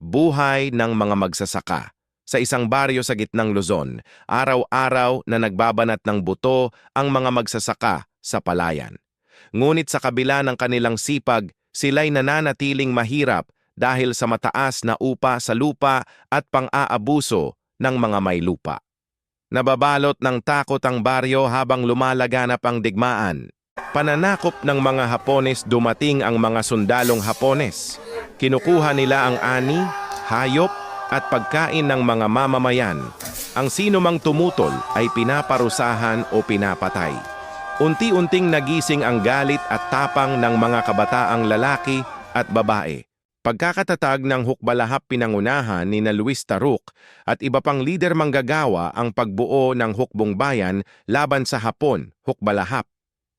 buhay ng mga magsasaka. Sa isang baryo sa gitnang Luzon, araw-araw na nagbabanat ng buto ang mga magsasaka sa palayan. Ngunit sa kabila ng kanilang sipag, sila'y nananatiling mahirap dahil sa mataas na upa sa lupa at pang-aabuso ng mga may lupa. Nababalot ng takot ang baryo habang lumalaganap ang digmaan. Pananakop ng mga Hapones, dumating ang mga sundalong Hapones. Kinukuha nila ang ani, hayop at pagkain ng mga mamamayan. Ang sino mang tumutol ay pinaparusahan o pinapatay. Unti-unting nagising ang galit at tapang ng mga kabataang lalaki at babae. Pagkakatatag ng Hukbalahap, pinangunahan ni na Luis Taruk at iba pang lider manggagawa ang pagbuo ng Hukbong Bayan laban sa Hapon, Hukbalahap.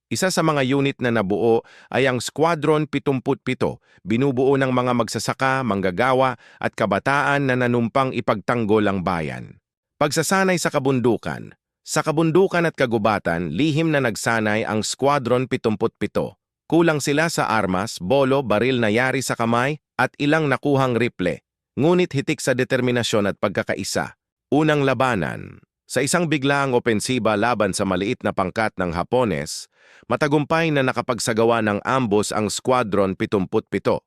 Isa sa mga unit na nabuo ay ang Squadron 77, binubuo ng mga magsasaka, manggagawa at kabataan na nanumpang ipagtanggol ang bayan. Pagsasanay sa kabundukan. Sa kabundukan at kagubatan, lihim na nagsanay ang Squadron 77. Kulang sila sa armas, bolo, baril na yari sa kamay at ilang nakuhang riple. Ngunit hitik sa determinasyon at pagkakaisa. Unang labanan. Sa isang biglaang opensiba laban sa maliit na pangkat ng Hapones, matagumpay na nakapagsagawa ng ambos ang Squadron 77.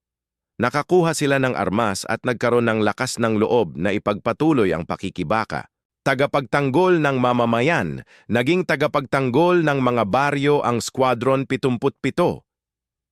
Nakakuha sila ng armas at nagkaroon ng lakas ng loob na ipagpatuloy ang pakikibaka. Tagapagtanggol ng mamamayan, naging tagapagtanggol ng mga baryo ang Squadron 77.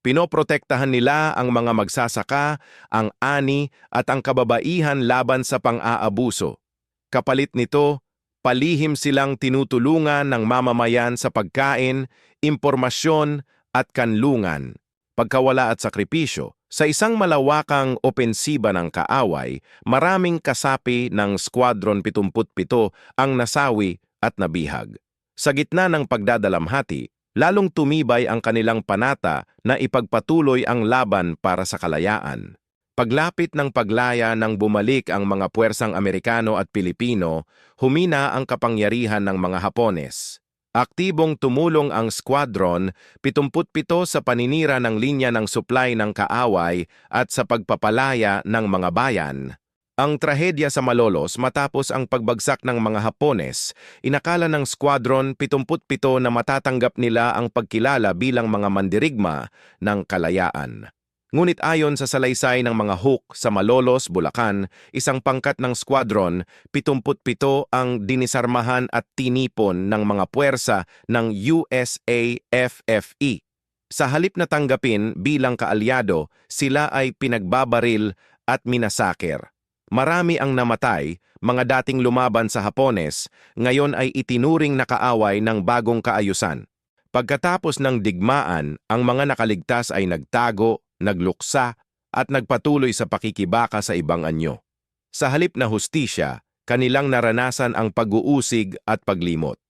Pinoprotektahan nila ang mga magsasaka, ang ani at ang kababaihan laban sa pang-aabuso. Kapalit nito, palihim silang tinutulungan ng mamamayan sa pagkain, impormasyon at kanlungan. Pagkawala at sakripisyo, sa isang malawakang opensiba ng kaaway, maraming kasapi ng Squadron 77 ang nasawi at nabihag. Sa gitna ng pagdadalamhati, lalong tumibay ang kanilang panata na ipagpatuloy ang laban para sa kalayaan. Paglapit ng paglaya nang bumalik ang mga puwersang Amerikano at Pilipino, humina ang kapangyarihan ng mga Hapones. Aktibong tumulong ang Squadron 77 sa paninira ng linya ng supply ng kaaway at sa pagpapalaya ng mga bayan. Ang trahedya sa Malolos matapos ang pagbagsak ng mga Hapones, inakala ng Squadron 77 na matatanggap nila ang pagkilala bilang mga mandirigma ng kalayaan. Ngunit ayon sa salaysay ng mga Huk sa Malolos, Bulacan, isang pangkat ng Squadron 77 ang dinisarmahan at tinipon ng mga puwersa ng USAFFE. Sa halip na tanggapin bilang kaalyado, sila ay pinagbabaril at minasaker. Marami ang namatay, mga dating lumaban sa Hapones, ngayon ay itinuring na kaaway ng bagong kaayusan. Pagkatapos ng digmaan, ang mga nakaligtas ay nagtago, nagluksa, at nagpatuloy sa pakikibaka sa ibang anyo. Sa halip na hustisya, kanilang naranasan ang pag-uusig at paglimot.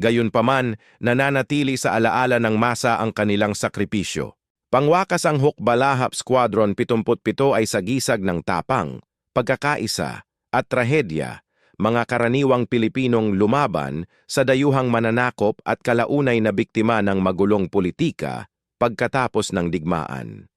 Gayunpaman, nananatili sa alaala ng masa ang kanilang sakripisyo. Pangwakas ang Hukbalahap Squadron 77 ay sagisag ng tapang, pagkakaisa at trahedya, mga karaniwang Pilipinong lumaban sa dayuhang mananakop at kalaunay na biktima ng magulong politika pagkatapos ng digmaan.